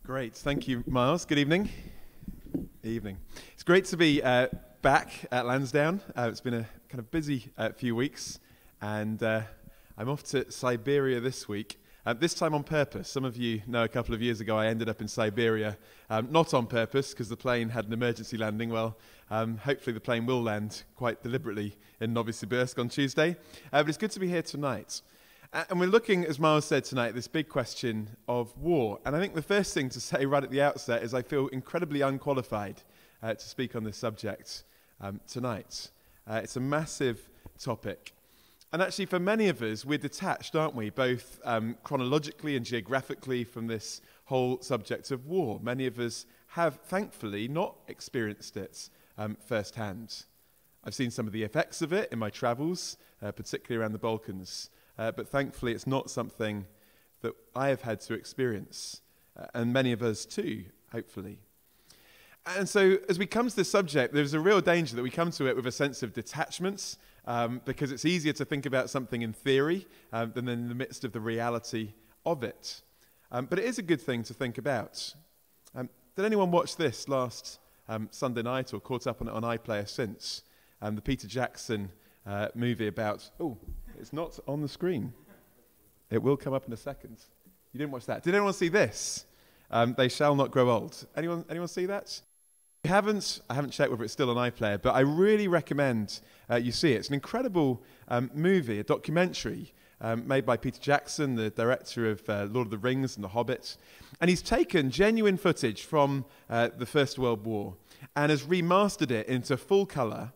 Great. Thank you, Miles. Good evening. Evening. It's great to be back at Lansdowne. It's been a kind of busy few weeks, and I'm off to Siberia this week, this time on purpose. Some of you know a couple of years ago I ended up in Siberia, not on purpose because the plane had an emergency landing. Well, hopefully the plane will land quite deliberately in Novosibirsk on Tuesday. But it's good to be here tonight. And we're looking, as Miles said tonight, at this big question of war. And I think the first thing to say right at the outset is I feel incredibly unqualified to speak on this subject tonight. It's a massive topic. And actually, for many of us, we're detached, aren't we, both chronologically and geographically from this whole subject of war. Many of us have, thankfully, not experienced it firsthand. I've seen some of the effects of it in my travels, particularly around the Balkans. But thankfully, it's not something that I have had to experience, and many of us too, hopefully. And so, as we come to this subject, there's a real danger that we come to it with a sense of detachment, because it's easier to think about something in theory than in the midst of the reality of it. But it is a good thing to think about. Did anyone watch this last Sunday night or caught up on it on iPlayer since? The Peter Jackson movie about... Oh, it's not on the screen. It will come up in a second. You didn't watch that. Did anyone see this? They Shall Not Grow Old. Anyone see that? I haven't checked whether it's still on iPlayer, but I really recommend you see it. It's an incredible movie, a documentary made by Peter Jackson, the director of Lord of the Rings and The Hobbit. And he's taken genuine footage from the First World War and has remastered it into full colour.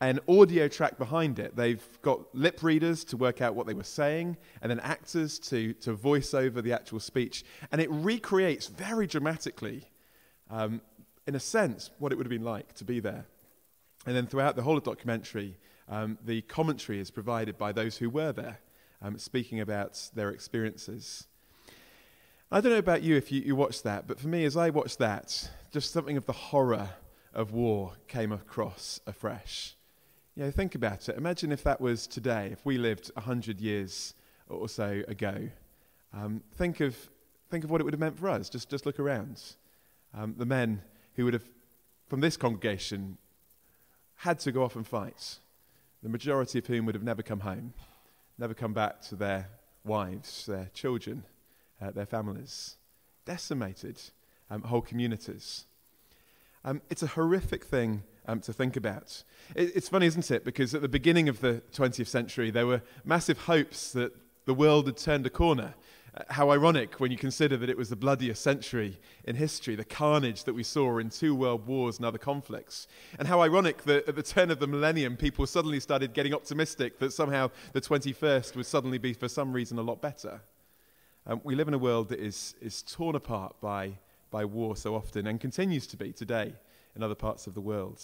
An audio track behind it. They've got lip readers to work out what they were saying, and then actors to voice over the actual speech. And it recreates very dramatically, in a sense, what it would have been like to be there. And then throughout the whole of the documentary, the commentary is provided by those who were there, speaking about their experiences. I don't know about you if you watched that, but for me, as I watched that, just something of the horror of war came across afresh. You know, think about it. Imagine if that was today, if we lived 100 years or so ago. Think of what it would have meant for us. Just look around. The men who would have, from this congregation, had to go off and fight, the majority of whom would have never come home, never come back to their wives, their children, their families, decimated whole communities. It's a horrific thing to think about. It's funny, isn't it? Because at the beginning of the 20th century, there were massive hopes that the world had turned a corner. How ironic when you consider that it was the bloodiest century in history, the carnage that we saw in 2 world wars and other conflicts. And how ironic that at the turn of the millennium, people suddenly started getting optimistic that somehow the 21st would suddenly be, for some reason, a lot better. We live in a world that is torn apart by war so often, and continues to be today in other parts of the world.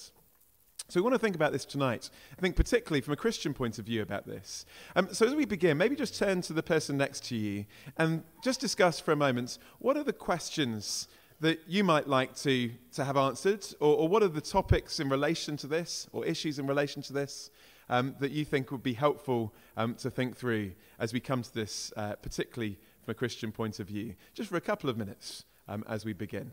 So we want to think about this tonight, I think particularly from a Christian point of view about this. So as we begin, maybe just turn to the person next to you and just discuss for a moment, what are the questions that you might like to have answered, or what are the topics in relation to this, or issues in relation to this, that you think would be helpful to think through as we come to this, particularly from a Christian point of view, just for a couple of minutes as we begin.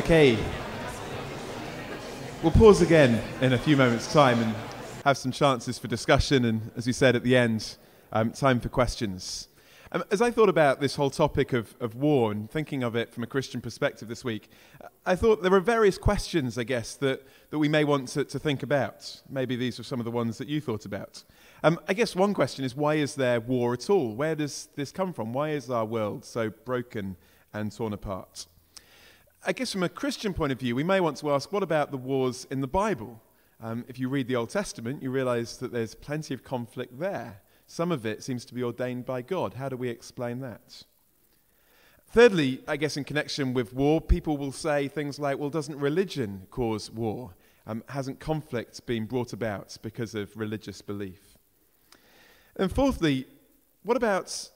Okay, we'll pause again in a few moments' time and have some chances for discussion and, as we said at the end, time for questions. As I thought about this whole topic of war and thinking of it from a Christian perspective this week, I thought there were various questions, I guess, that we may want to think about. Maybe these are some of the ones that you thought about. I guess one question is, why is there war at all? Where does this come from? Why is our world so broken and torn apart? I guess from a Christian point of view, we may want to ask, what about the wars in the Bible? If you read the Old Testament, you realize that there's plenty of conflict there. Some of it seems to be ordained by God. How do we explain that? Thirdly, I guess in connection with war, people will say things like, well, doesn't religion cause war? Hasn't conflict been brought about because of religious belief? And fourthly, what about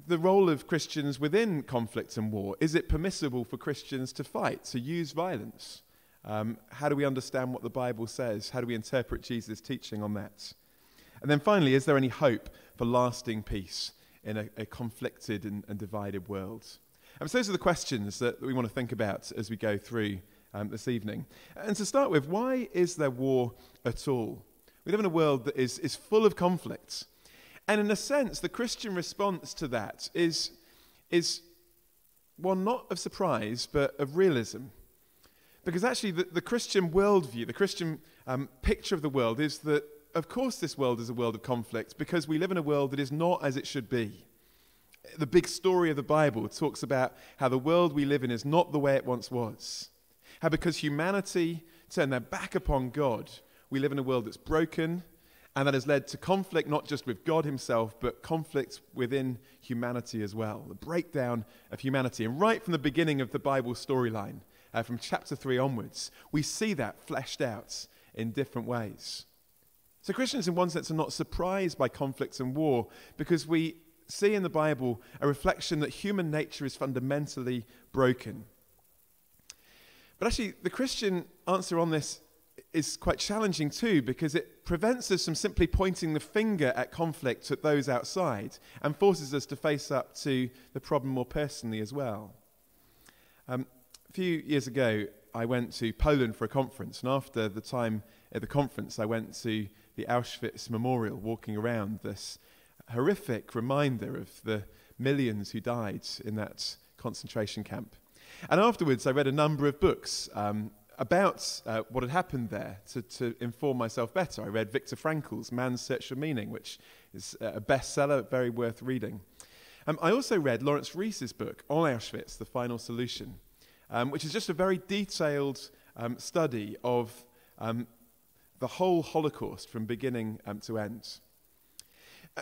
the role of Christians within conflict and war? Is it permissible for Christians to fight, to use violence? How do we understand what the Bible says? How do we interpret Jesus' teaching on that? And then finally, is there any hope for lasting peace in a conflicted and divided world? So those are the questions that we want to think about as we go through this evening. And to start with, why is there war at all? We live in a world that is full of conflicts. And in a sense, the Christian response to that is one not of surprise, but of realism. Because actually the Christian worldview, the Christian picture of the world is that, of course, this world is a world of conflict because we live in a world that is not as it should be. The big story of the Bible talks about how the world we live in is not the way it once was. How because humanity turned their back upon God, we live in a world that's broken, and that has led to conflict not just with God himself, but conflict within humanity as well. The breakdown of humanity. And right from the beginning of the Bible storyline, from chapter 3 onwards, we see that fleshed out in different ways. So Christians in one sense are not surprised by conflicts and war because we see in the Bible a reflection that human nature is fundamentally broken. But actually, the Christian answer on this is quite challenging too, because it prevents us from simply pointing the finger at conflict at those outside and forces us to face up to the problem more personally as well. A few years ago, I went to Poland for a conference, and after the time at the conference, I went to the Auschwitz Memorial, walking around this horrific reminder of the millions who died in that concentration camp. And afterwards, I read a number of books about what had happened there to inform myself better. I read Viktor Frankl's Man's Search for Meaning, which is a bestseller, very worth reading. I also read Lawrence Rees's book, On Auschwitz, The Final Solution, which is just a very detailed study of the whole Holocaust from beginning to end.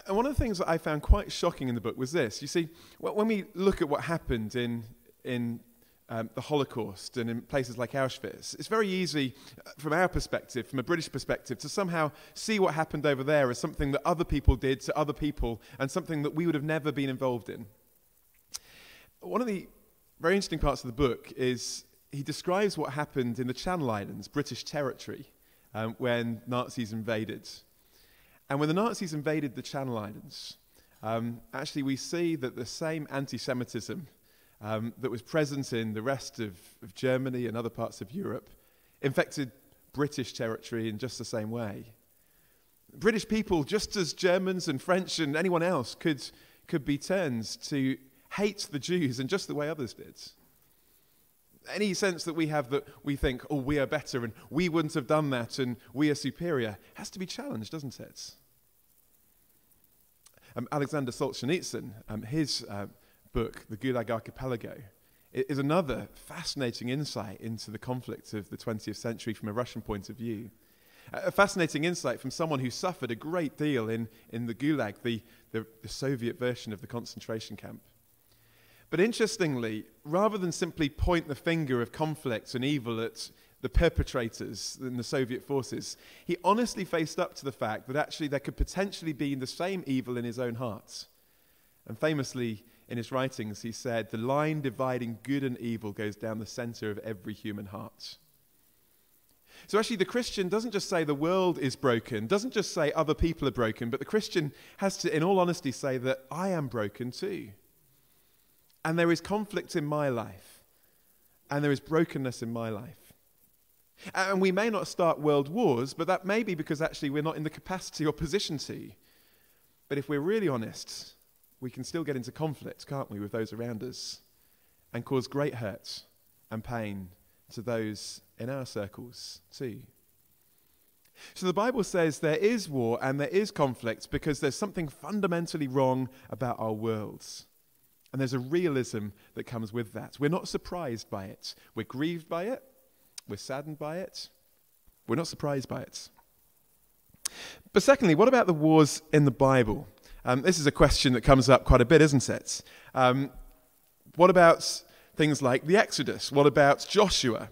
And one of the things that I found quite shocking in the book was this. You see, when we look at what happened in the Holocaust and in places like Auschwitz, it's very easy from our perspective, from a British perspective, to somehow see what happened over there as something that other people did to other people and something that we would have never been involved in. One of the very interesting parts of the book is he describes what happened in the Channel Islands, British territory, when Nazis invaded. And when the Nazis invaded the Channel Islands, actually we see that the same anti-Semitism that was present in the rest of Germany and other parts of Europe infected British territory in just the same way. British people, just as Germans and French and anyone else, could be turned to hate the Jews in just the way others did. Any sense that we have that we think, oh, we are better and we wouldn't have done that and we are superior has to be challenged, doesn't it? Alexander Solzhenitsyn, his book, The Gulag Archipelago, is another fascinating insight into the conflict of the 20th century from a Russian point of view. A fascinating insight from someone who suffered a great deal in the Gulag, the Soviet version of the concentration camp. But interestingly, rather than simply point the finger of conflict and evil at the perpetrators in the Soviet forces, he honestly faced up to the fact that actually there could potentially be the same evil in his own heart. And famously, in his writings, he said, the line dividing good and evil goes down the center of every human heart. So actually the Christian doesn't just say the world is broken, doesn't just say other people are broken, but the Christian has to, in all honesty, say that I am broken too. And there is conflict in my life. and there is brokenness in my life. And we may not start world wars, but that may be because actually we're not in the capacity or position to. But if we're really honest, we can still get into conflict, can't we, with those around us, and cause great hurt and pain to those in our circles too. So the Bible says there is war and there is conflict because there's something fundamentally wrong about our worlds. And there's a realism that comes with that. We're not surprised by it. We're grieved by it. We're saddened by it. We're not surprised by it. But secondly, what about the wars in the Bible? This is a question that comes up quite a bit, isn't it? What about things like the Exodus? What about Joshua?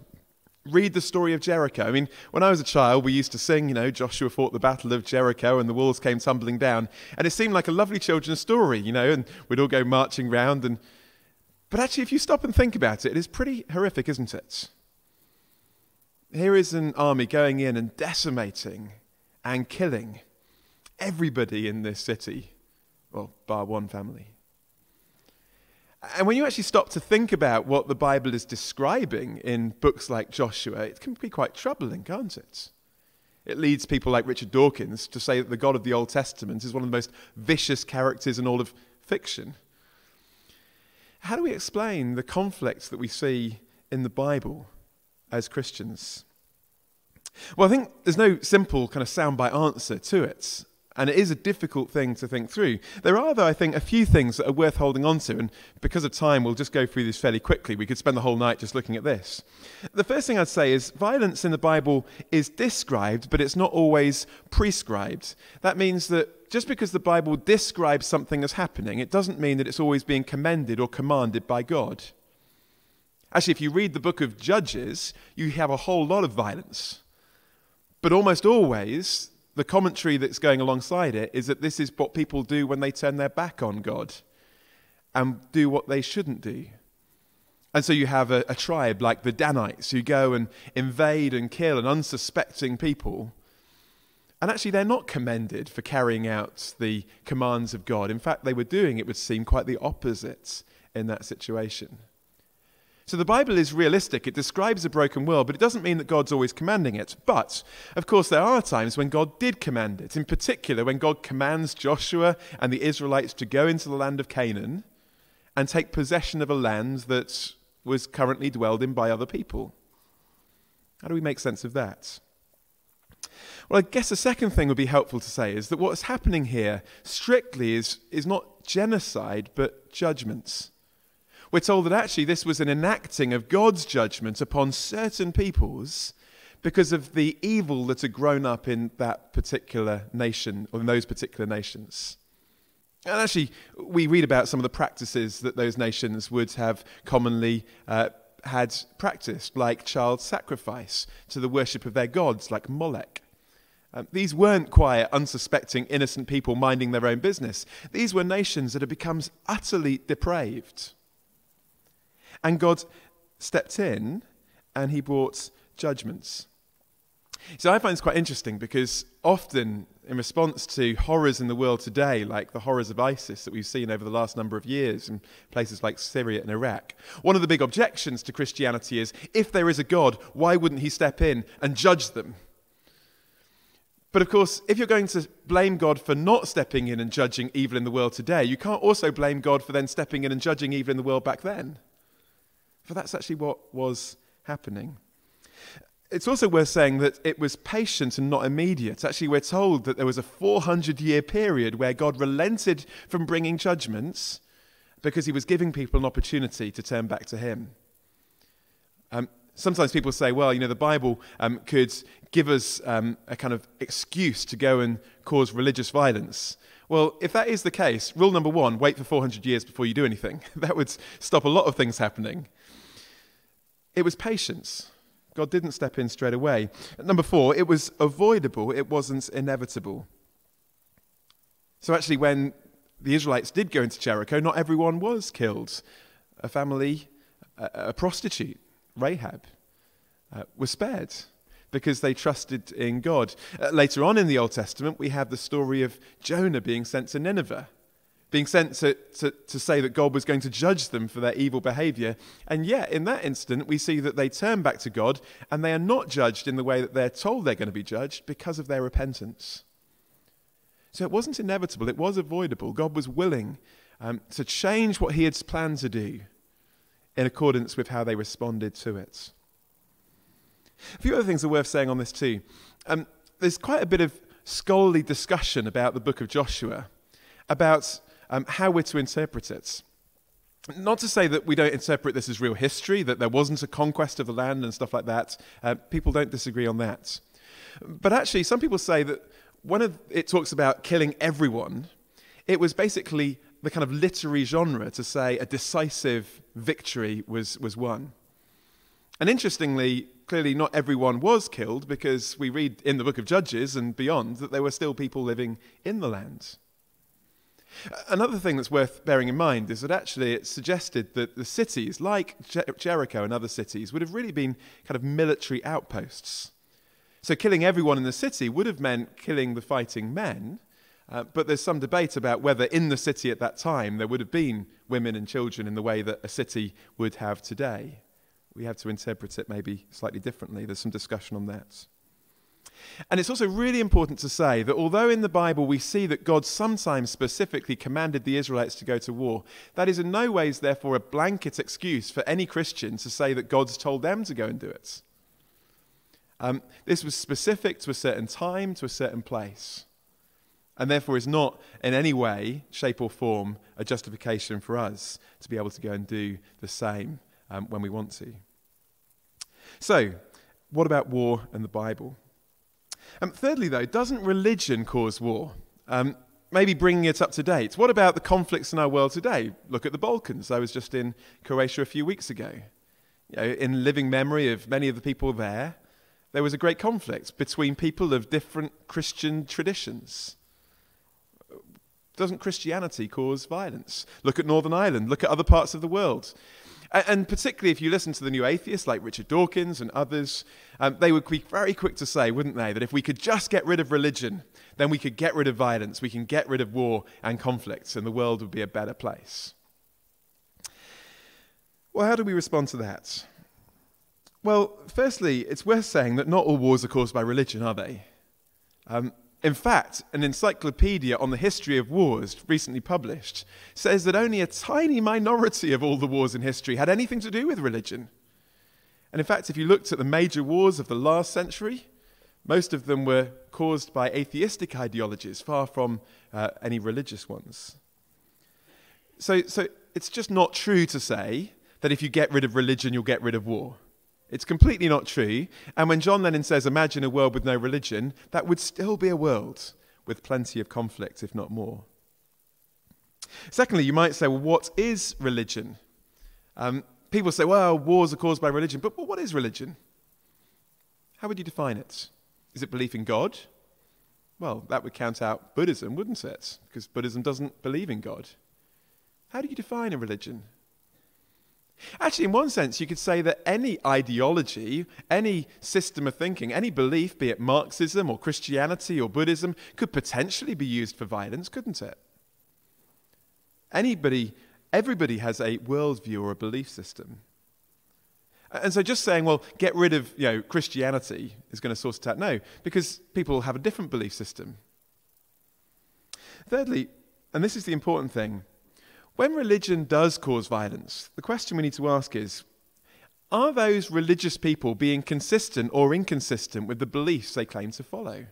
Read the story of Jericho. I mean, when I was a child, we used to sing, Joshua fought the battle of Jericho and the walls came tumbling down. And it seemed like a lovely children's story, and we'd all go marching round. But actually, if you stop and think about it, it is pretty horrific, isn't it? Here is an army going in and decimating and killing everybody in this city, well, bar one family. And when you actually stop to think about what the Bible is describing in books like Joshua, it can be quite troubling, can't it? It leads people like Richard Dawkins to say that the God of the Old Testament is one of the most vicious characters in all of fiction. How do we explain the conflicts that we see in the Bible as Christians? Well, I think there's no simple kind of soundbite answer to it. And it is a difficult thing to think through. There are, though, I think, a few things that are worth holding on to. And because of time, we'll just go through this fairly quickly. We could spend the whole night just looking at this. The first thing I'd say is violence in the Bible is described, but it's not always prescribed. That means that just because the Bible describes something as happening, it doesn't mean that it's always being commended or commanded by God. Actually, if you read the book of Judges, you have a whole lot of violence. But almost always, the commentary that's going alongside it is that this is what people do when they turn their back on God and do what they shouldn't do. And so you have a tribe like the Danites who go and invade and kill an unsuspecting people. And actually they're not commended for carrying out the commands of God. In fact, they were doing, it would seem, quite the opposite in that situation. So the Bible is realistic. It describes a broken world, but it doesn't mean that God's always commanding it. But, of course, there are times when God did command it. In particular, when God commands Joshua and the Israelites to go into the land of Canaan and take possession of a land that was currently dwelled in by other people. How do we make sense of that? Well, I guess the second thing would be helpful to say is that what's happening here strictly is not genocide, but judgments. We're told that actually this was an enacting of God's judgment upon certain peoples because of the evil that had grown up in that particular nation or in those particular nations. And actually, we read about some of the practices that those nations would have commonly had practiced, like child sacrifice to the worship of their gods, like Molech. These weren't quiet, unsuspecting, innocent people minding their own business. These were nations that had become utterly depraved. And God stepped in and he brought judgments. So I find this quite interesting because often in response to horrors in the world today, like the horrors of ISIS that we've seen over the last number of years in places like Syria and Iraq, one of the big objections to Christianity is, if there is a God, why wouldn't he step in and judge them? But of course, if you're going to blame God for not stepping in and judging evil in the world today, you can't also blame God for then stepping in and judging evil in the world back then. For that's actually what was happening. It's also worth saying that it was patient and not immediate. Actually, we're told that there was a 400-year period where God relented from bringing judgments because he was giving people an opportunity to turn back to him. Sometimes people say, well, the Bible could give us a kind of excuse to go and cause religious violence. Well, if that is the case, rule number one, wait for 400 years before you do anything. That would stop a lot of things happening. It was patience. God didn't step in straight away. Number four, it was avoidable. It wasn't inevitable. So actually, when the Israelites did go into Jericho, not everyone was killed. A family, a prostitute, Rahab, was spared because they trusted in God. Later on in the Old Testament, we have the story of Jonah being sent to Nineveh being sent to say that God was going to judge them for their evil behavior. And yet, in that instant, we see that they turn back to God, and they are not judged in the way that they're told they're going to be judged because of their repentance. So it wasn't inevitable, it was avoidable. God was willing to change what he had planned to do in accordance with how they responded to it. A few other things are worth saying on this too. There's quite a bit of scholarly discussion about the book of Joshua, about how we're to interpret it. Not to say that we don't interpret this as real history, that there wasn't a conquest of the land and stuff like that. People don't disagree on that. But actually, some people say that it talks about killing everyone, it was basically the kind of literary genre to say a decisive victory was won. And interestingly, clearly not everyone was killed, because we read in the book of Judges and beyond that there were still people living in the land. Another thing that's worth bearing in mind is that actually it suggested that the cities, like Jericho and other cities, would have really been kind of military outposts. So killing everyone in the city would have meant killing the fighting men, but there's some debate about whether in the city at that time there would have been women and children in the way that a city would have today. We have to interpret it maybe slightly differently. There's some discussion on that. And it's also really important to say that although in the Bible we see that God sometimes specifically commanded the Israelites to go to war, that is in no ways therefore a blanket excuse for any Christian to say that God's told them to go and do it. This was specific to a certain time, to a certain place, and therefore is not in any way, shape or form a justification for us to be able to go and do the same when we want to. So, what about war and the Bible? Thirdly, though, doesn't religion cause war? Maybe bringing it up to date. What about the conflicts in our world today? Look at the Balkans. I was just in Croatia a few weeks ago. In living memory of many of the people there was a great conflict between people of different Christian traditions. Doesn't Christianity cause violence? Look at Northern Ireland. Look at other parts of the world. And particularly if you listen to the new atheists like Richard Dawkins and others, they would be very quick to say, wouldn't they, that if we could just get rid of religion, then we could get rid of violence, we can get rid of war and conflicts, and the world would be a better place. Well, how do we respond to that? Well, firstly, it's worth saying that not all wars are caused by religion, are they? In fact, an encyclopedia on the history of wars, recently published, says that only a tiny minority of all the wars in history had anything to do with religion. And in fact, if you looked at the major wars of the last century, most of them were caused by atheistic ideologies, far from any religious ones. So it's just not true to say that if you get rid of religion, you'll get rid of war. It's completely not true. And when John Lennon says, imagine a world with no religion, that would still be a world with plenty of conflict, if not more. Secondly, you might say, well, what is religion? People say, well, wars are caused by religion. But what is religion? How would you define it? Is it belief in God? Well, that would count out Buddhism, wouldn't it? Because Buddhism doesn't believe in God. How do you define a religion? Actually, in one sense, you could say that any ideology, any system of thinking, any belief, be it Marxism or Christianity or Buddhism, could potentially be used for violence, couldn't it? Everybody has a worldview or a belief system. And so just saying, well, get rid of Christianity is going to sort it out. No, because people have a different belief system. Thirdly, and this is the important thing, when religion does cause violence, the question we need to ask is, are those religious people being consistent or inconsistent with the beliefs they claim to follow?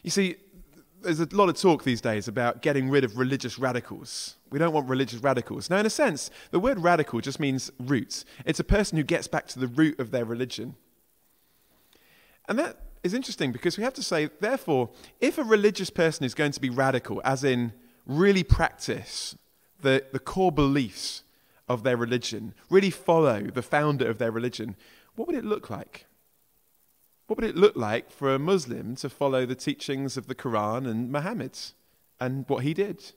You see, there's a lot of talk these days about getting rid of religious radicals. We don't want religious radicals. Now, in a sense, the word radical just means root. It's a person who gets back to the root of their religion. And that is interesting because we have to say, therefore, if a religious person is going to be radical, as in really practice the core beliefs of their religion, really follow the founder of their religion, what would it look like? What would it look like for a Muslim to follow the teachings of the Quran and Muhammad and what he did?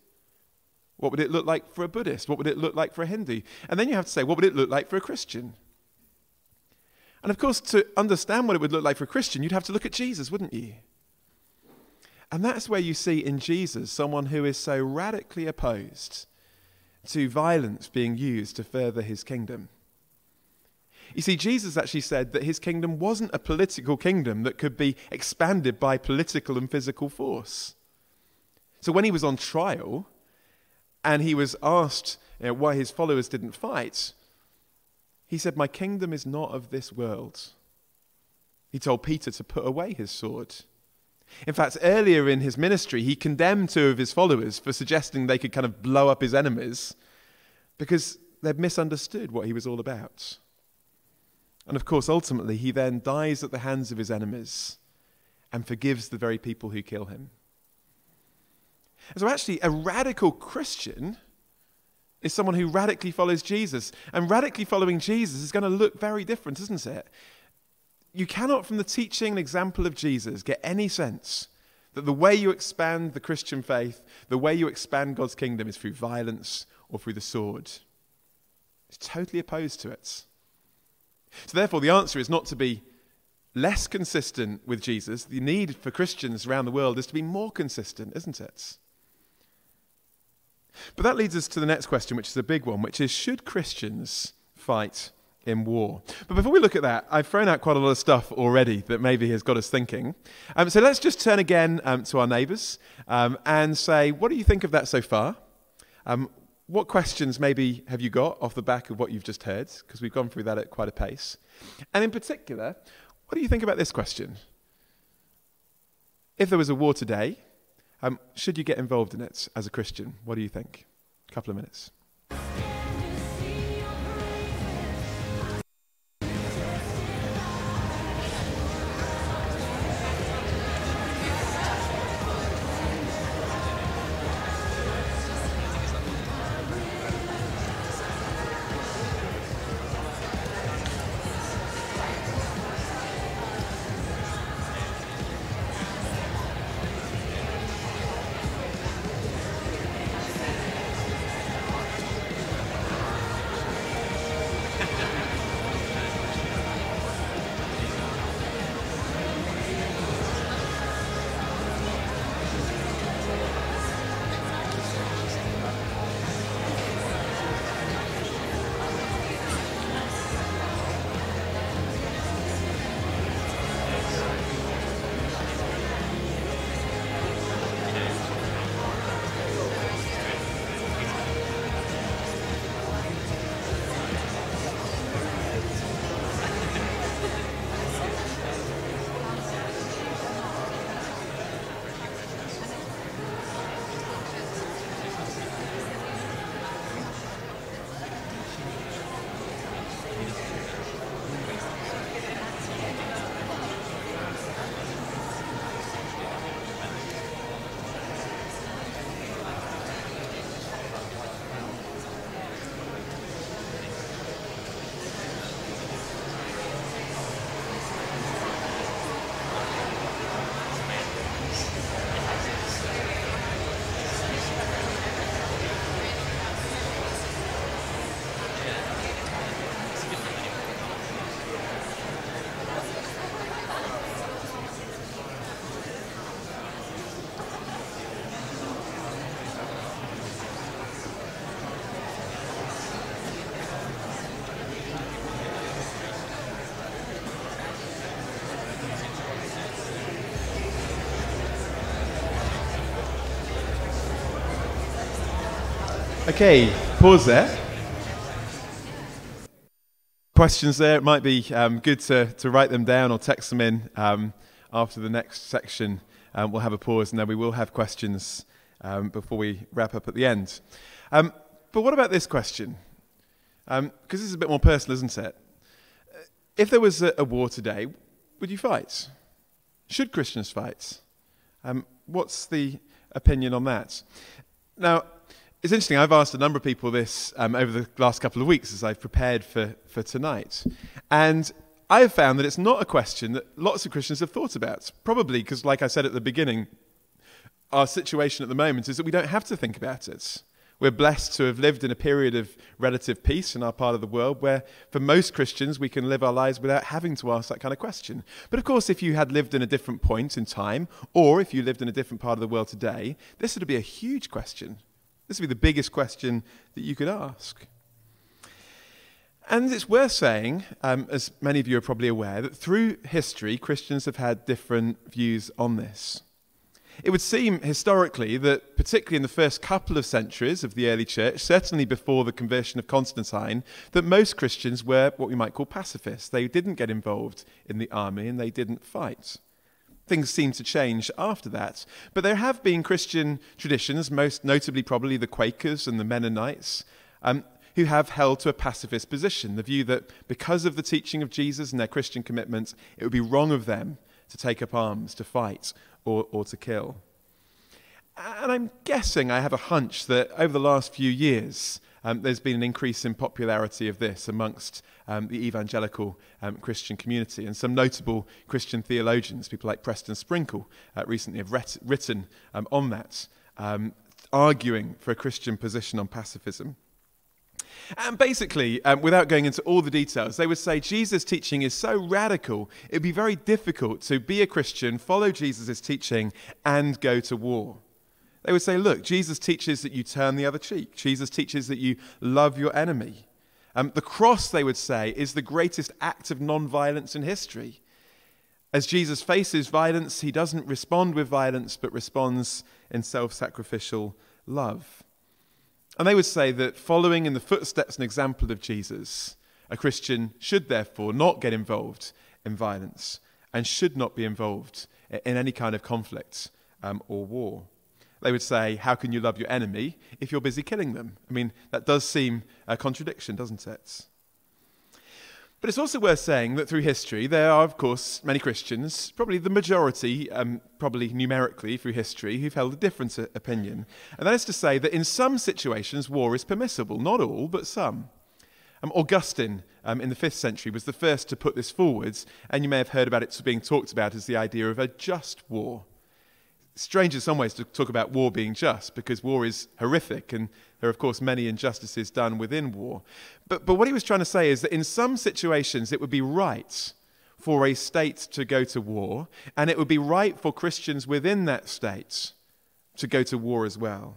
What would it look like for a Buddhist? What would it look like for a Hindu? And then you have to say, what would it look like for a Christian? And of course, to understand what it would look like for a Christian, you'd have to look at Jesus, wouldn't you? And that's where you see in Jesus someone who is so radically opposed to violence being used to further his kingdom. You see, Jesus actually said that his kingdom wasn't a political kingdom that could be expanded by political and physical force. So when he was on trial and he was asked why his followers didn't fight, he said, "My kingdom is not of this world." He told Peter to put away his sword. In fact, earlier in his ministry, he condemned 2 of his followers for suggesting they could kind of blow up his enemies because they'd misunderstood what he was all about. And of course, ultimately, he then dies at the hands of his enemies and forgives the very people who kill him. And so actually, a radical Christian is someone who radically follows Jesus. And radically following Jesus is going to look very different, isn't it? You cannot, from the teaching and example of Jesus, get any sense that the way you expand the Christian faith, the way you expand God's kingdom is through violence or through the sword. It's totally opposed to it. So therefore, the answer is not to be less consistent with Jesus. The need for Christians around the world is to be more consistent, isn't it? But that leads us to the next question, which is a big one, which is, should Christians fight in war? But before we look at that, I've thrown out quite a lot of stuff already that maybe has got us thinking. So let's just turn again to our neighbours and say, what do you think of that so far? What questions maybe have you got off the back of what you've just heard? Because we've gone through that at quite a pace. And in particular, what do you think about this question? If there was a war today, should you get involved in it as a Christian? What do you think? A couple of minutes. Okay, pause there. Questions there? It might be good to write them down or text them in after the next section. We'll have a pause and then we will have questions before we wrap up at the end. But what about this question? Because this is a bit more personal, isn't it? If there was a war today, would you fight? Should Christians fight? What's the opinion on that? Now, it's interesting, I've asked a number of people this over the last couple of weeks as I've prepared for tonight. And I have found that it's not a question that lots of Christians have thought about. Probably because, like I said at the beginning, our situation at the moment is that we don't have to think about it. We're blessed to have lived in a period of relative peace in our part of the world where, for most Christians, we can live our lives without having to ask that kind of question. But of course, if you had lived in a different point in time, or if you lived in a different part of the world today, this would be a huge question. This would be the biggest question that you could ask. And it's worth saying, as many of you are probably aware, that through history, Christians have had different views on this. It would seem historically that, particularly in the first couple of centuries of the early church, certainly before the conversion of Constantine, that most Christians were what we might call pacifists. They didn't get involved in the army and they didn't fight. Things seem to change after that. But there have been Christian traditions, most notably probably the Quakers and the Mennonites, who have held to a pacifist position, the view that because of the teaching of Jesus and their Christian commitments, it would be wrong of them to take up arms, to fight, or to kill. And I'm guessing, I have a hunch, that over the last few years, there's been an increase in popularity of this amongst the evangelical Christian community. And some notable Christian theologians, people like Preston Sprinkle, recently have written on that, arguing for a Christian position on pacifism. And basically, without going into all the details, they would say Jesus' teaching is so radical, it would be very difficult to be a Christian, follow Jesus' teaching, and go to war. They would say, look, Jesus teaches that you turn the other cheek. Jesus teaches that you love your enemy. The cross, they would say, is the greatest act of non-violence in history. As Jesus faces violence, he doesn't respond with violence, but responds in self-sacrificial love. And they would say that following in the footsteps and example of Jesus, a Christian should therefore not get involved in violence and should not be involved in any kind of conflict or war. They would say, how can you love your enemy if you're busy killing them? I mean, that does seem a contradiction, doesn't it? But it's also worth saying that through history, there are, of course, many Christians, probably the majority, probably numerically through history, who've held a different opinion. And that is to say that in some situations, war is permissible. Not all, but some. Augustine, in the 5th century, was the first to put this forwards, and you may have heard about it being talked about as the idea of a just war. Strange in some ways to talk about war being just, because war is horrific, and there are, of course, many injustices done within war. But what he was trying to say is that in some situations it would be right for a state to go to war, and it would be right for Christians within that state to go to war as well.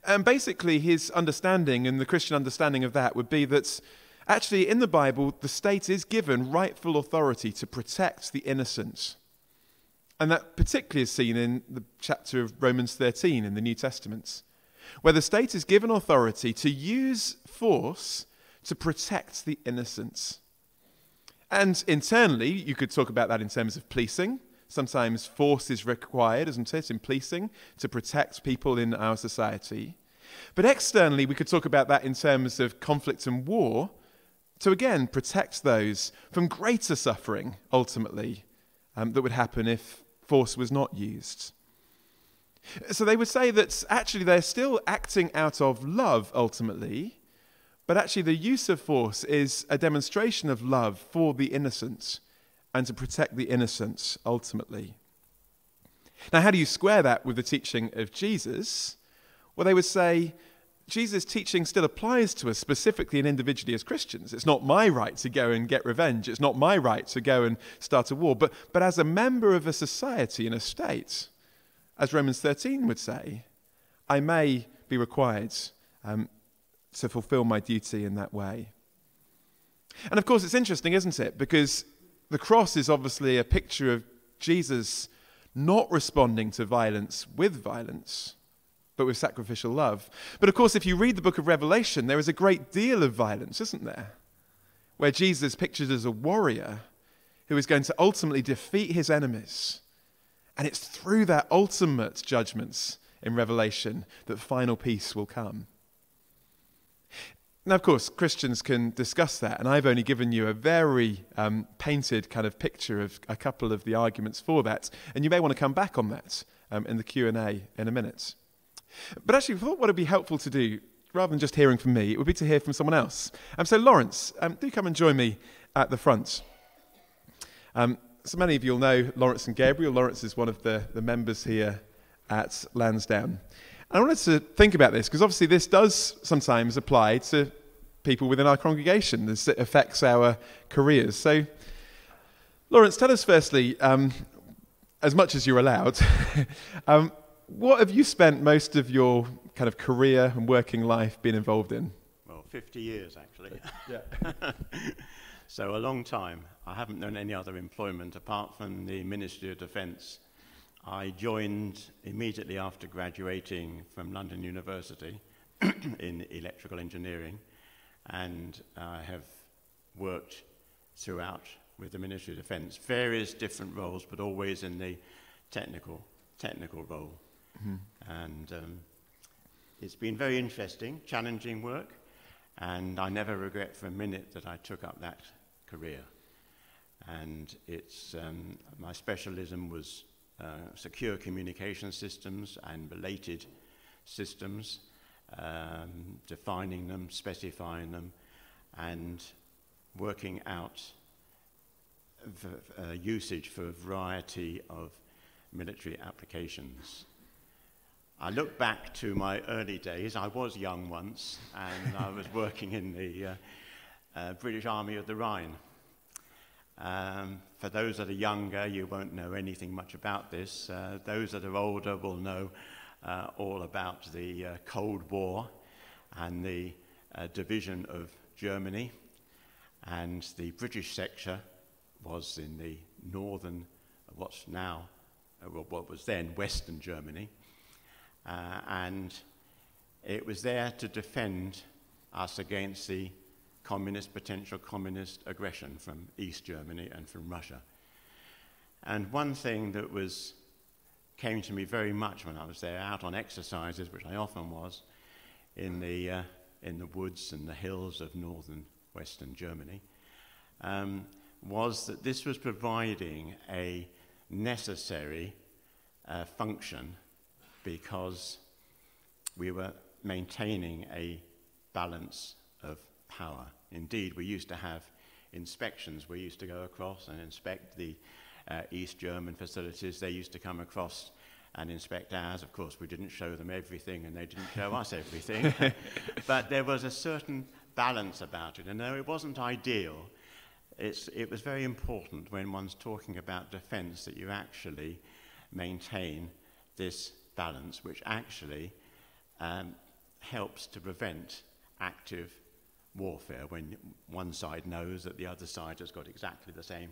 And basically his understanding, and the Christian understanding of that, would be that actually in the Bible the state is given rightful authority to protect the innocent. And that particularly is seen in the chapter of Romans 13 in the New Testament, where the state is given authority to use force to protect the innocent. And internally, you could talk about that in terms of policing. Sometimes force is required, isn't it, in policing to protect people in our society. But externally, we could talk about that in terms of conflict and war to, again, protect those from greater suffering, ultimately, that would happen if force was not used. So they would say that actually they're still acting out of love ultimately, but actually the use of force is a demonstration of love for the innocent and to protect the innocent ultimately. Now, how do you square that with the teaching of Jesus? Well, they would say Jesus' teaching still applies to us specifically and individually as Christians. It's not my right to go and get revenge. It's not my right to go and start a war. But as a member of a society and a state, as Romans 13 would say, I may be required to fulfill my duty in that way. And of course, it's interesting, isn't it? Because the cross is obviously a picture of Jesus not responding to violence with violence, but with sacrificial love. But of course, if you read the book of Revelation, there is a great deal of violence, isn't there? Where Jesus is pictured as a warrior who is going to ultimately defeat his enemies. And it's through that ultimate judgments in Revelation that final peace will come. Now, of course, Christians can discuss that, and I've only given you a very painted kind of picture of a couple of the arguments for that, and you may want to come back on that in the Q&A in a minute. But actually, I thought what would be helpful to do, rather than just hearing from me, it would be to hear from someone else. So Lawrence, do come and join me at the front. So many of you will know Lawrence and Gabriel. Lawrence is one of the members here at Lansdowne. I wanted to think about this because obviously this does sometimes apply to people within our congregation. This affects our careers. So, Lawrence, tell us firstly, as much as you're allowed, what have you spent most of your kind of career and working life been involved in? Well, 50 years actually. Yeah. So a long time. I haven't known any other employment apart from the Ministry of Defence. I joined immediately after graduating from London University in electrical engineering, and I have worked throughout with the Ministry of Defence, various different roles, but always in the technical role. Mm-hmm. And it's been very interesting, challenging work, and I never regret for a minute that I took up that career. And it's my specialism was secure communication systems and related systems, defining them, specifying them, and working out usage for a variety of military applications. I look back to my early days. I was young once, and I was working in the British Army of the Rhine. For those that are younger, you won't know anything much about this. Those that are older will know all about the Cold War and the division of Germany. And the British sector was in the northern, what was then Western Germany. And it was there to defend us against the potential communist aggression from East Germany and from Russia. And one thing that came to me very much when I was there, out on exercises, which I often was, in the woods and the hills of northern Western Germany, was that this was providing a necessary function because we were maintaining a balance of power. Indeed, we used to have inspections. We used to go across and inspect the East German facilities. They used to come across and inspect ours. Of course, we didn't show them everything, and they didn't show us everything. But there was a certain balance about it. And though it wasn't ideal, it was very important when one's talking about defense that you actually maintain this balance, which actually helps to prevent active warfare when one side knows that the other side has got exactly the same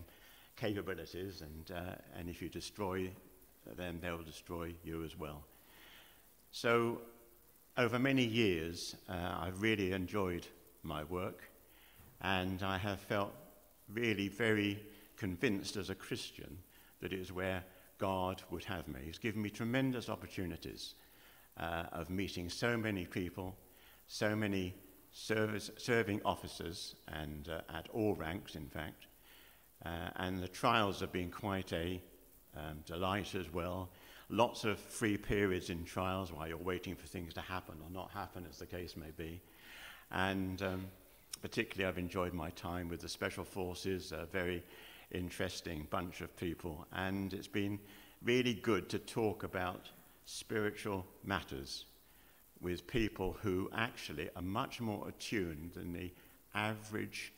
capabilities, and if you destroy them, they'll destroy you as well. So over many years, I've really enjoyed my work, and I have felt really very convinced as a Christian that it is where God would have me. He's given me tremendous opportunities of meeting so many people, so many serving officers, and at all ranks, in fact. And the trials have been quite a delight as well. Lots of free periods in trials while you're waiting for things to happen or not happen, as the case may be. And particularly I've enjoyed my time with the Special Forces, a very interesting bunch of people. And it's been really good to talk about spiritual matters with people who actually are much more attuned than the average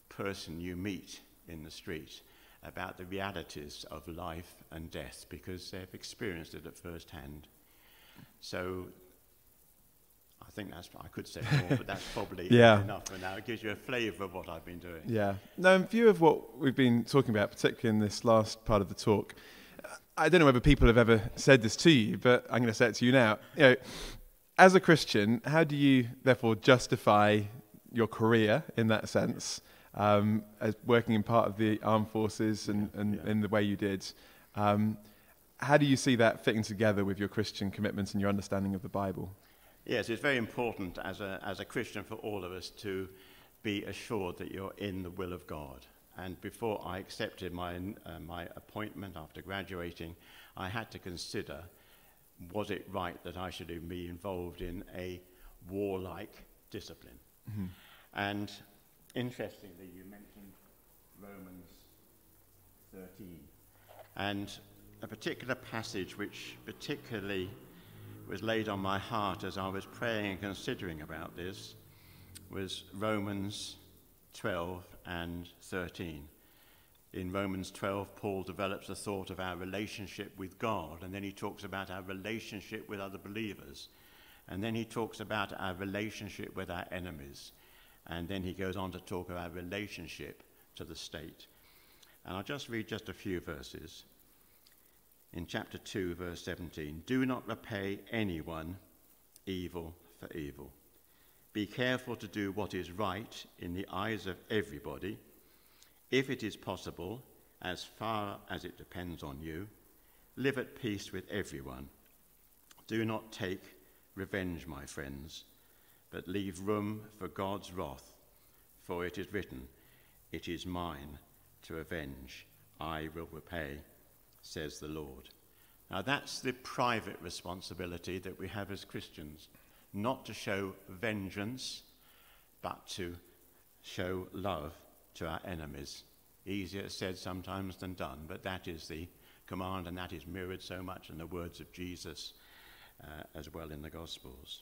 person you meet in the street about the realities of life and death, because they've experienced it at first hand. So I think I could say more, but that's probably enough for now. It gives you a flavour of what I've been doing. Yeah. Now, in view of what we've been talking about, particularly in this last part of the talk, I don't know whether people have ever said this to you, but I'm going to say it to you now. You know, as a Christian, how do you therefore justify your career in that sense, as working in part of the armed forces and in the way you did? How do you see that fitting together with your Christian commitments and your understanding of the Bible? Yes, it's very important as a Christian for all of us to be assured that you're in the will of God. And before I accepted my appointment after graduating, I had to consider, was it right that I should be involved in a warlike discipline? Mm-hmm. And interestingly, you mentioned Romans 13, and a particular passage which particularly was laid on my heart as I was praying and considering about this was Romans 12 and 13. In Romans 12, Paul develops the thought of our relationship with God, and then he talks about our relationship with other believers, and then he talks about our relationship with our enemies, and then he goes on to talk about our relationship to the state. And I'll just read just a few verses. In chapter 2, verse 17, do not repay anyone evil for evil. Be careful to do what is right in the eyes of everybody. If it is possible, as far as it depends on you, live at peace with everyone. Do not take revenge, my friends, but leave room for God's wrath, for it is written, it is mine to avenge, I will repay, says the Lord. Now that's the private responsibility that we have as Christians, not to show vengeance, but to show love to our enemies. Easier said sometimes than done, but that is the command, and that is mirrored so much in the words of Jesus as well in the Gospels.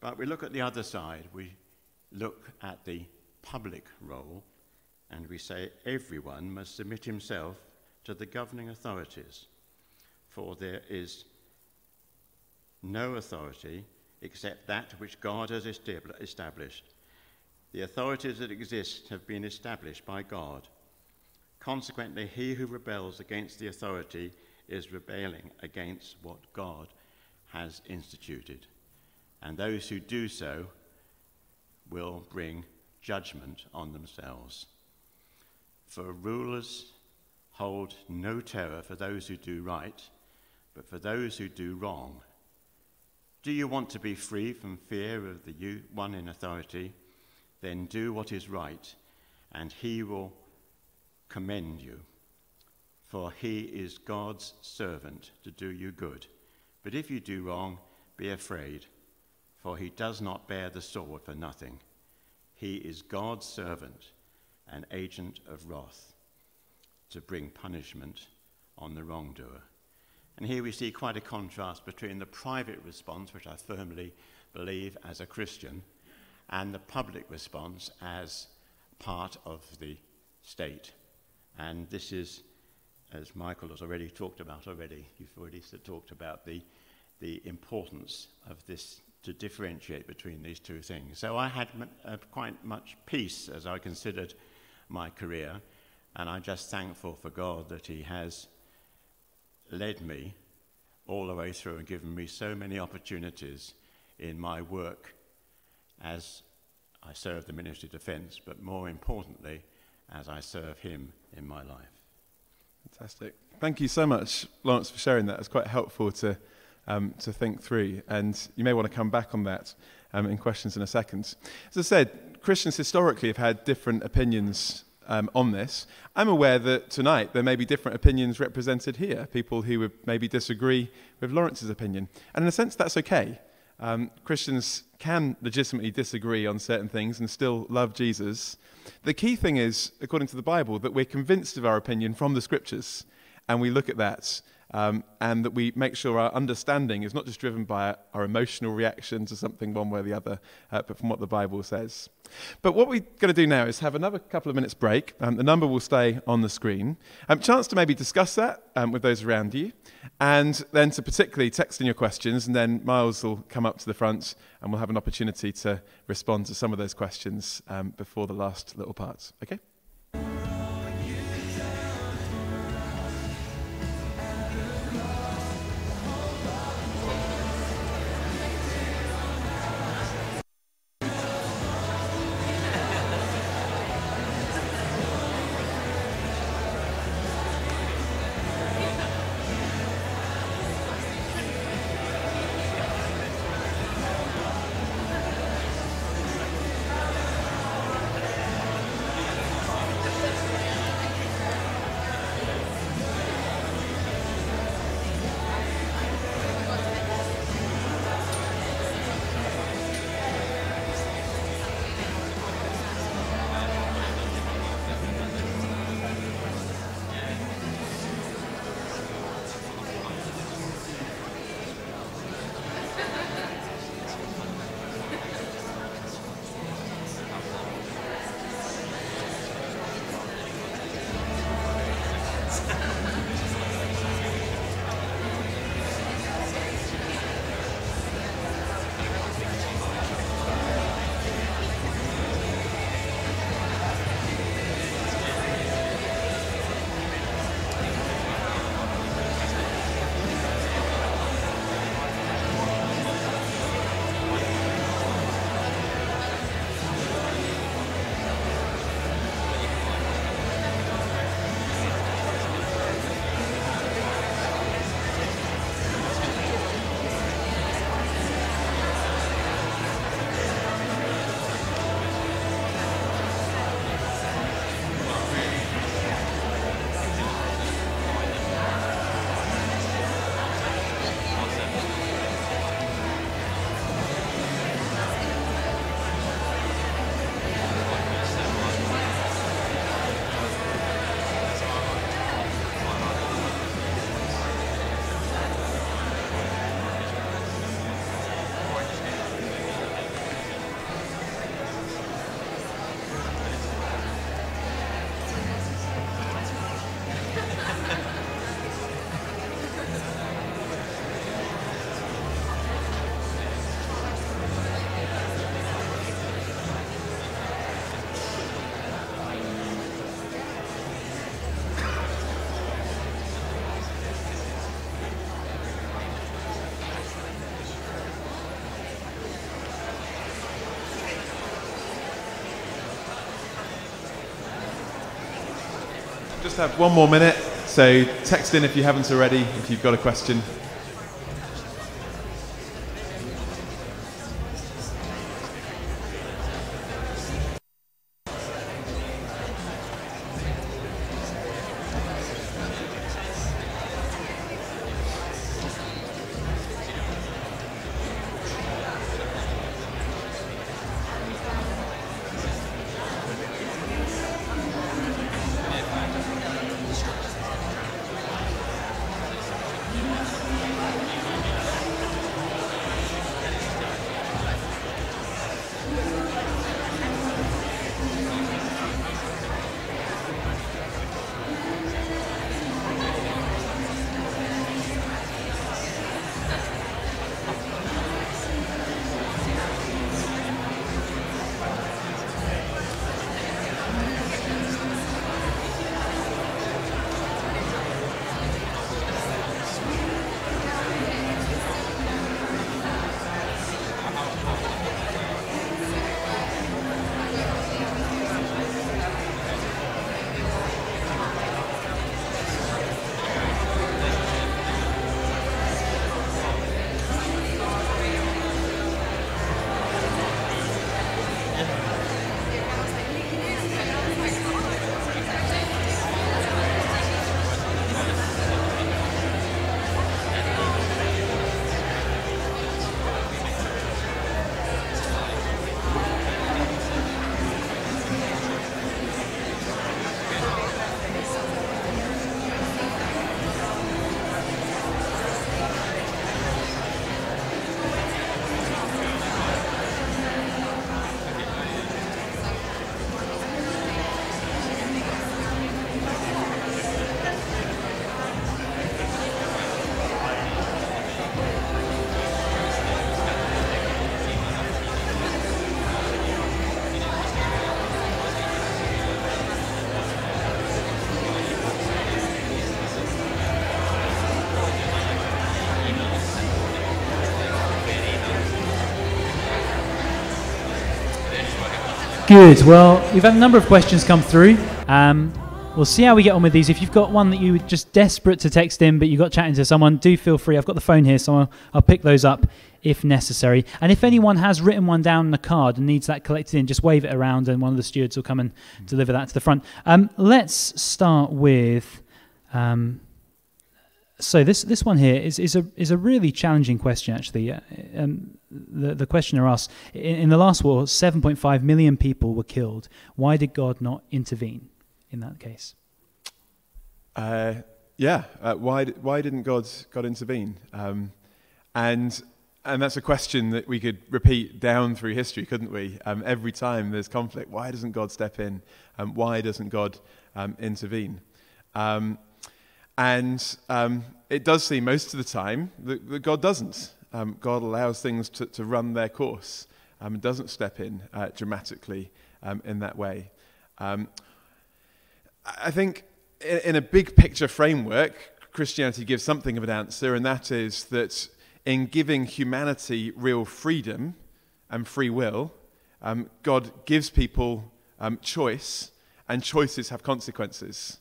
But we look at the other side. We look at the public role, and we say everyone must submit himself to the governing authorities, for there is no authority except that which God has established. The authorities that exist have been established by God. Consequently, he who rebels against the authority is rebelling against what God has instituted. And those who do so will bring judgment on themselves. For rulers hold no terror for those who do right, but for those who do wrong. Do you want to be free from fear of the one in authority? Then do what is right, and he will commend you. For he is God's servant to do you good. But if you do wrong, be afraid, for he does not bear the sword for nothing. He is God's servant, an agent of wrath, to bring punishment on the wrongdoer. And here we see quite a contrast between the private response, which I firmly believe as a Christian, and the public response as part of the state. And this is, as Michael has already talked about you've already talked about the importance of this, to differentiate between these two things. So I had quite much peace as I considered my career, and I'm just thankful for God that he has led me all the way through and given me so many opportunities in my work as I serve the Ministry of Defence, but more importantly, as I serve him in my life. Fantastic. Thank you so much, Lawrence, for sharing that. It's quite helpful to think through, and you may want to come back on that in questions in a second. As I said, Christians historically have had different opinions on this. I'm aware that tonight there may be different opinions represented here, people who would maybe disagree with Lawrence's opinion. And in a sense, that's okay. Christians can legitimately disagree on certain things and still love Jesus. The key thing is, according to the Bible, that we're convinced of our opinion from the Scriptures, and we look at that, and that we make sure our understanding is not just driven by our emotional reaction to something one way or the other, but from what the Bible says. But what we're going to do now is have another couple of minutes break. The number will stay on the screen. Chance to maybe discuss that with those around you, and then to particularly text in your questions, and then Miles will come up to the front and we'll have an opportunity to respond to some of those questions before the last little part. Okay? just have one more minute, so text in if you haven't already, if you've got a question. Good. Well, we've had a number of questions come through. We'll see how we get on with these. If you've got one that you were just desperate to text in, but you got chatting to someone, do feel free. I've got the phone here, so I'll pick those up if necessary. And if anyone has written one down on a card and needs that collected in, just wave it around and one of the stewards will come and deliver that to the front. Let's start with... So this one here is a really challenging question, actually. The questioner asks, in the last war, 7.5 million people were killed. Why did God not intervene in that case? Why didn't God intervene? And that's a question that we could repeat down through history, couldn't we? Every time there's conflict, why doesn't God step in? Why doesn't God intervene? It does seem most of the time that God doesn't. God allows things to run their course and doesn't step in dramatically in that way. I think in a big picture framework, Christianity gives something of an answer, and that is that in giving humanity real freedom and free will, God gives people choice, and choices have consequences.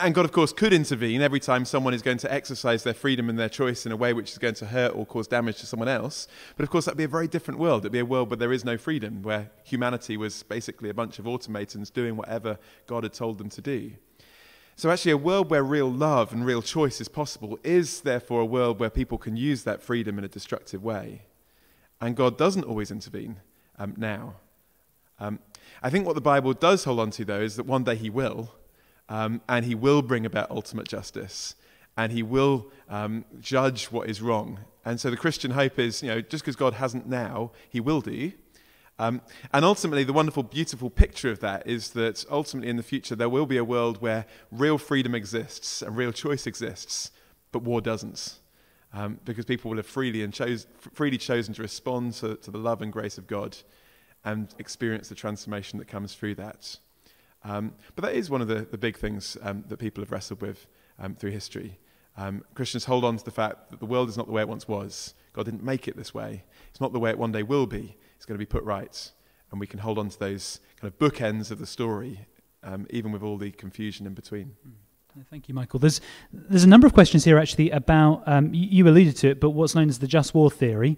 And God, of course, could intervene every time someone is going to exercise their freedom and their choice in a way which is going to hurt or cause damage to someone else. But of course, that would be a very different world. It would be a world where there is no freedom, where humanity was basically a bunch of automatons doing whatever God had told them to do. So actually, a world where real love and real choice is possible is therefore a world where people can use that freedom in a destructive way. And God doesn't always intervene now. I think what the Bible does hold on to, though, is that one day he will. And he will bring about ultimate justice, and he will judge what is wrong. And so the Christian hope is, just because God hasn't now, he will do. And ultimately, the wonderful, beautiful picture of that is that ultimately in the future, there will be a world where real freedom exists and real choice exists, but war doesn't. Because people will have freely chosen to respond to the love and grace of God and experience the transformation that comes through that. But that is one of the big things that people have wrestled with through history. Christians hold on to the fact that the world is not the way it once was. God didn't make it this way. It's not the way it one day will be. It's going to be put right. And we can hold on to those kind of bookends of the story even with all the confusion in between. Thank you, Michael. There's a number of questions here actually about, you alluded to it, but what's known as the just war theory.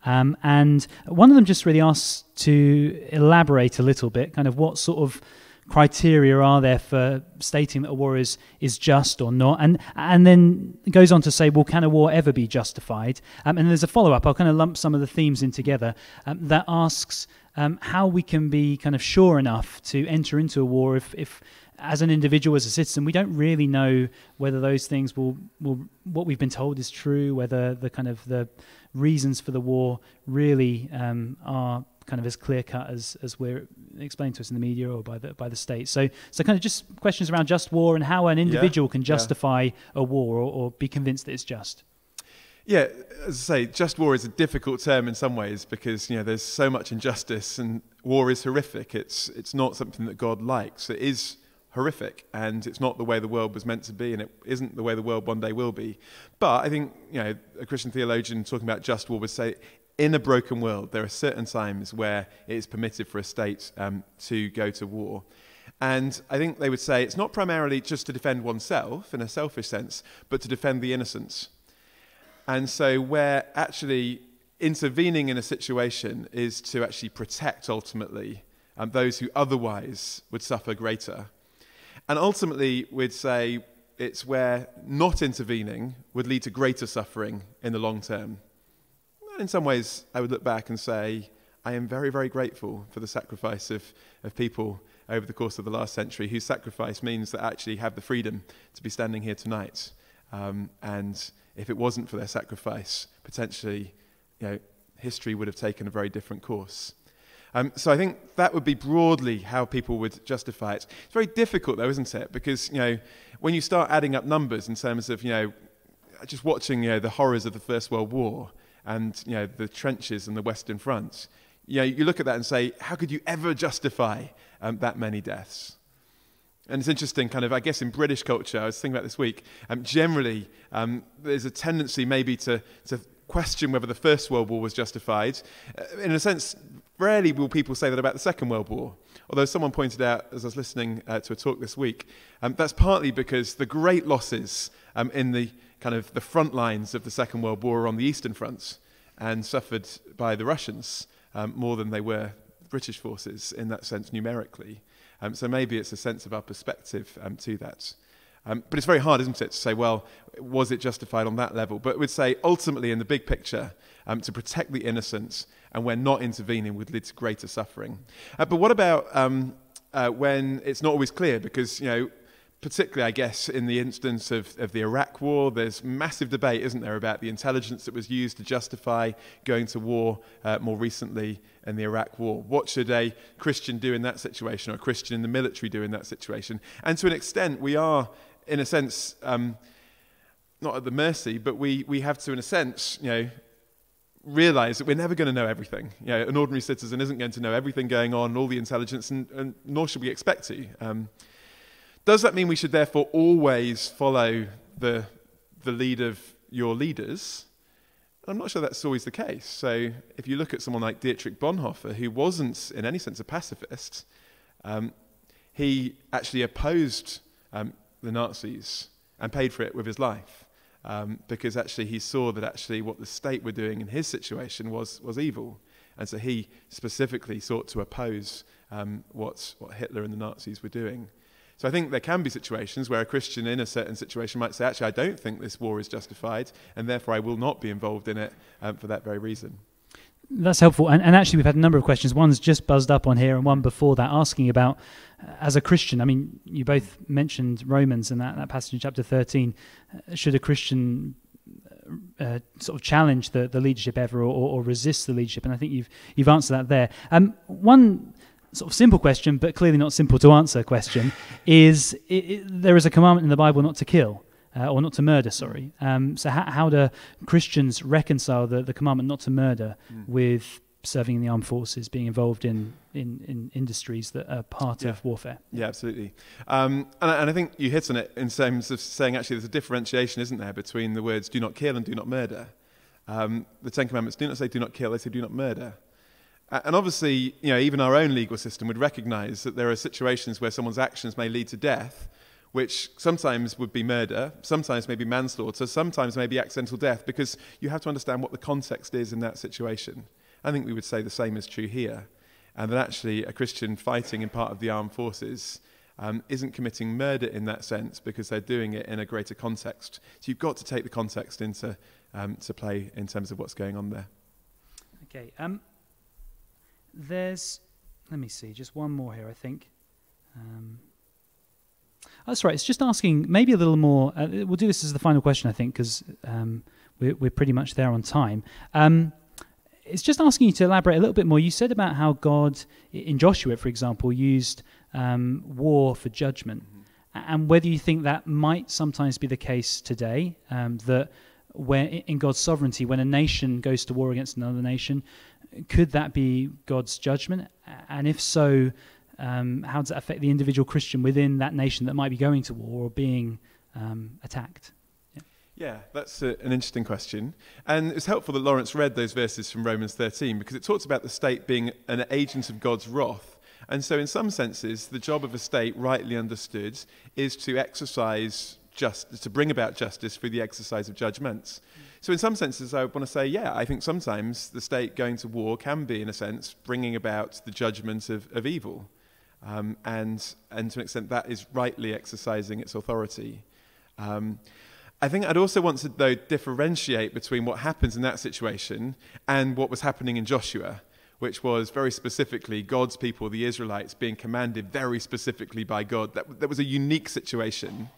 And one of them just really asks to elaborate a little bit, kind of what sort of criteria are there for stating that a war is just or not, and then it goes on to say, well, can a war ever be justified? And there's a follow-up. I'll kind of lump some of the themes in together that asks how we can be kind of sure enough to enter into a war if as an individual, as a citizen, we don't really know whether those things will what we've been told is true, whether the reasons for the war really are kind of as clear-cut as we're explained to us in the media or by the state. So kind of just questions around just war and how an individual can justify a war or be convinced that it's just. Yeah, as I say, just war is a difficult term in some ways because there's so much injustice and war is horrific. It's not something that God likes. It is horrific, and it's not the way the world was meant to be, and it isn't the way the world one day will be. But I think a Christian theologian talking about just war would say, in a broken world, there are certain times where it is permitted for a state to go to war. And I think they would say it's not primarily just to defend oneself in a selfish sense, but to defend the innocents. And so where actually intervening in a situation is to actually protect ultimately those who otherwise would suffer greater. And ultimately, we'd say it's where not intervening would lead to greater suffering in the long term. And in some ways, I would look back and say, I am very, very grateful for the sacrifice of people over the course of the last century, whose sacrifice means that I actually have the freedom to be standing here tonight. And if it wasn't for their sacrifice, potentially, history would have taken a very different course. So I think that would be broadly how people would justify it. It's very difficult, though, isn't it? Because, when you start adding up numbers in terms of, just watching, the horrors of the First World War and, the trenches and the Western Front, you look at that and say, how could you ever justify that many deaths? And it's interesting, kind of, I guess in British culture, I was thinking about this week, generally there's a tendency maybe to question whether the First World War was justified. In a sense, rarely will people say that about the Second World War. Although someone pointed out, as I was listening to a talk this week, that's partly because the great losses in the kind of the front lines of the Second World War are on the Eastern Front and suffered by the Russians more than they were British forces in that sense numerically. So maybe it's a sense of our perspective to that. But it's very hard, isn't it, to say, well, was it justified on that level? But we'd say, ultimately, in the big picture, to protect the innocent and when not intervening would lead to greater suffering. But what about when it's not always clear? Because, particularly, I guess, in the instance of the Iraq War, there's massive debate, isn't there, about the intelligence that was used to justify going to war more recently in the Iraq War. What should a Christian do in that situation, or a Christian in the military do in that situation? And to an extent, we are, in a sense, not at the mercy, but we have to, in a sense, realize that we're never going to know everything. An ordinary citizen isn't going to know everything going on, all the intelligence, and nor should we expect to. Does that mean we should therefore always follow the lead of your leaders? I'm not sure that's always the case. So if you look at someone like Dietrich Bonhoeffer, who wasn't in any sense a pacifist, he actually opposed the Nazis and paid for it with his life, because actually he saw that actually what the state were doing in his situation was evil. And so he specifically sought to oppose what Hitler and the Nazis were doing. So I think there can be situations where a Christian in a certain situation might say, actually, I don't think this war is justified, and therefore I will not be involved in it for that very reason. That's helpful. And actually, we've had a number of questions. One's just buzzed up on here, and one before that asking about, as a Christian, I mean, you both mentioned Romans and that passage in chapter 13. Should a Christian sort of challenge the leadership ever or resist the leadership? And I think you've answered that there. One sort of simple question, but clearly not simple to answer question, is there is a commandment in the Bible not to kill, or not to murder, sorry. So how do Christians reconcile the commandment not to murder with serving in the armed forces, being involved in industries that are part of warfare? Yeah, absolutely. And I think you hit on it in terms of saying actually there's a differentiation, isn't there, between the words do not kill and do not murder. The Ten Commandments do not say do not kill, they say do not murder. And obviously, even our own legal system would recognize that there are situations where someone's actions may lead to death, which sometimes would be murder, sometimes maybe manslaughter, sometimes maybe accidental death, because you have to understand what the context is in that situation. I think we would say the same is true here, and that actually a Christian fighting in part of the armed forces isn't committing murder in that sense, because they're doing it in a greater context. So you've got to take the context into to play in terms of what's going on there. Okay. Let me see, just one more here, I think. That's right, it's just asking maybe a little more. We'll do this as the final question, I think, because we're pretty much there on time. It's just asking you to elaborate a little bit more. You said about how God, in Joshua, for example, used war for judgment, and whether you think that might sometimes be the case today, that where in God's sovereignty, when a nation goes to war against another nation, could that be God's judgment? And if so, how does that affect the individual Christian within that nation that might be going to war or being attacked? Yeah, that's an interesting question. And it's helpful that Lawrence read those verses from Romans 13, because it talks about the state being an agent of God's wrath. And so in some senses, the job of a state, rightly understood, is to exercise to bring about justice through the exercise of judgments. So in some senses, I want to say, I think sometimes the state going to war can be, in a sense, bringing about the judgment of evil. And to an extent, that is rightly exercising its authority. I think I'd also want to, though, differentiate between what happens in that situation and what was happening in Joshua, which was very specifically God's people, the Israelites, being commanded very specifically by God. That was a unique situation.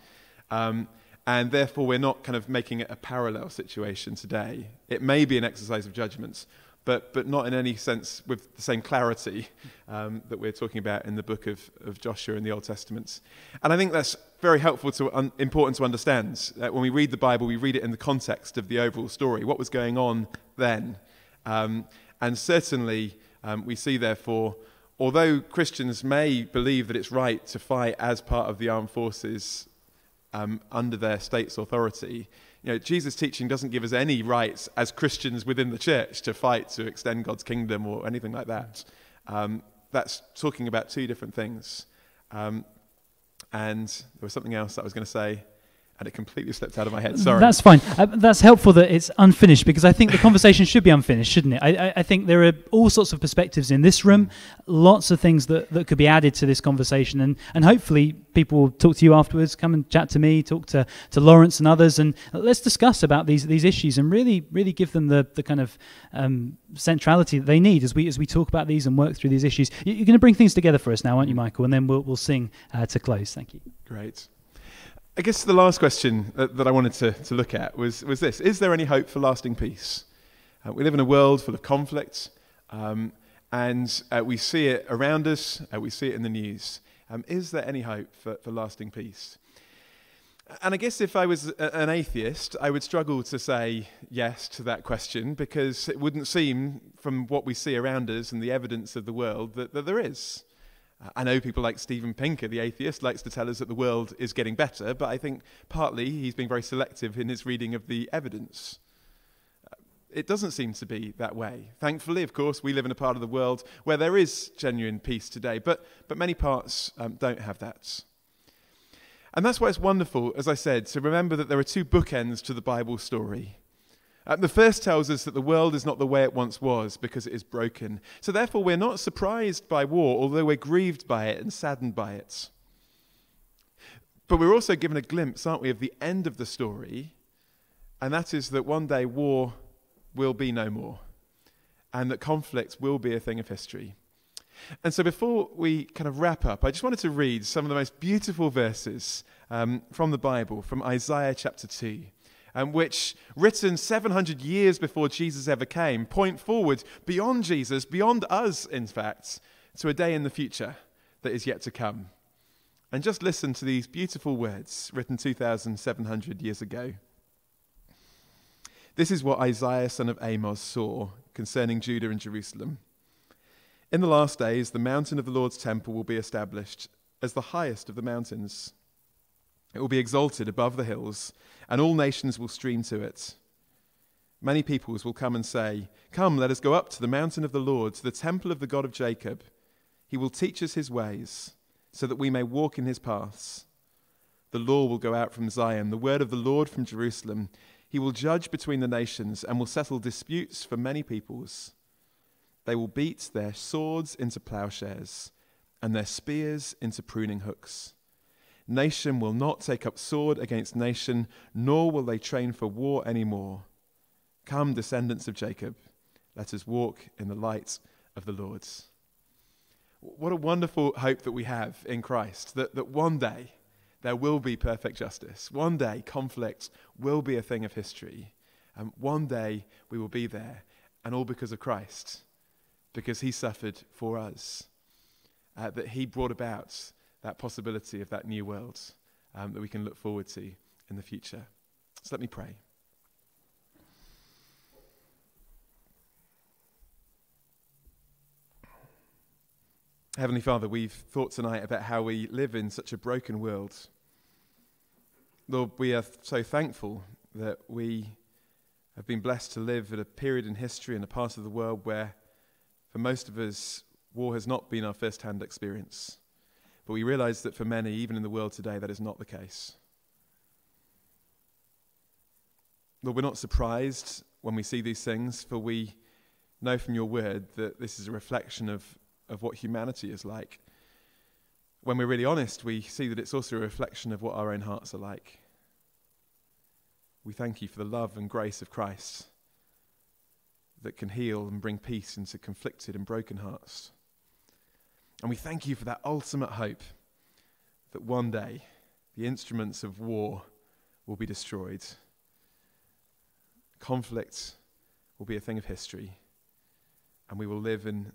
And therefore, we're not kind of making it a parallel situation today. It may be an exercise of judgments, but not in any sense with the same clarity that we're talking about in the book of Joshua in the Old Testament. And I think that's very helpful important to understand. When we read the Bible, we read it in the context of the overall story, what was going on then. And certainly, we see, therefore, although Christians may believe that it's right to fight as part of the armed forces under their state's authority, Jesus' teaching doesn't give us any rights as Christians within the church to fight to extend God's kingdom or anything like that. That's talking about two different things. And there was something else that I was going to say, and it completely slipped out of my head. Sorry. That's fine. That's helpful that it's unfinished, because I think the conversation should be unfinished, shouldn't it? I think there are all sorts of perspectives in this room, lots of things that could be added to this conversation, and hopefully people will talk to you afterwards, come and chat to me, talk to Lawrence and others, and let's discuss about these issues and really give them the kind of centrality that they need as we talk about these and work through these issues. You're going to bring things together for us now, aren't you, Michael? And then we'll sing to close. Thank you. Great. I guess the last question that I wanted to look at was this. Is there any hope for lasting peace? We live in a world full of conflict, and we see it around us, we see it in the news. Is there any hope for lasting peace? And I guess if I was an atheist, I would struggle to say yes to that question, because it wouldn't seem, from what we see around us and the evidence of the world, that there is. I know people like Steven Pinker, the atheist, likes to tell us that the world is getting better, but I think partly he's being very selective in his reading of the evidence. It doesn't seem to be that way. Thankfully, of course, we live in a part of the world where there is genuine peace today, but many parts don't have that. And that's why it's wonderful, as I said, to remember that there are two bookends to the Bible story. The first tells us that the world is not the way it once was because it is broken. So therefore, we're not surprised by war, although we're grieved by it and saddened by it. But we're also given a glimpse, aren't we, of the end of the story, and that is that one day war will be no more, and that conflict will be a thing of history. And so before we kind of wrap up, I just wanted to read some of the most beautiful verses from the Bible, from Isaiah chapter 2. Which, written 700 years before Jesus ever came, point forward beyond Jesus, beyond us, in fact, to a day in the future that is yet to come. And just listen to these beautiful words written 2,700 years ago. This is what Isaiah, son of Amos, saw concerning Judah and Jerusalem. In the last days, the mountain of the Lord's temple will be established as the highest of the mountains. It will be exalted above the hills, and all nations will stream to it. Many peoples will come and say, "Come, let us go up to the mountain of the Lord, to the temple of the God of Jacob. He will teach us his ways, so that we may walk in his paths. The law will go out from Zion, the word of the Lord from Jerusalem. He will judge between the nations and will settle disputes for many peoples. They will beat their swords into plowshares and their spears into pruning hooks. Nation will not take up sword against nation, nor will they train for war anymore. Come, descendants of Jacob, let us walk in the light of the Lord." What a wonderful hope that we have in Christ, that one day there will be perfect justice. One day conflict will be a thing of history. And one day we will be there, and all because of Christ, because he suffered for us, that he brought about that possibility of that new world that we can look forward to in the future. So let me pray. Heavenly Father, we've thought tonight about how we live in such a broken world. Lord, we are so thankful that we have been blessed to live at a period in history and a part of the world where, for most of us, war has not been our first-hand experience. But we realize that for many, even in the world today, that is not the case. Lord, we're not surprised when we see these things, for we know from your word that this is a reflection of what humanity is like. When we're really honest, we see that it's also a reflection of what our own hearts are like. We thank you for the love and grace of Christ that can heal and bring peace into conflicted and broken hearts. And we thank you for that ultimate hope that one day the instruments of war will be destroyed. Conflict will be a thing of history, and we will live in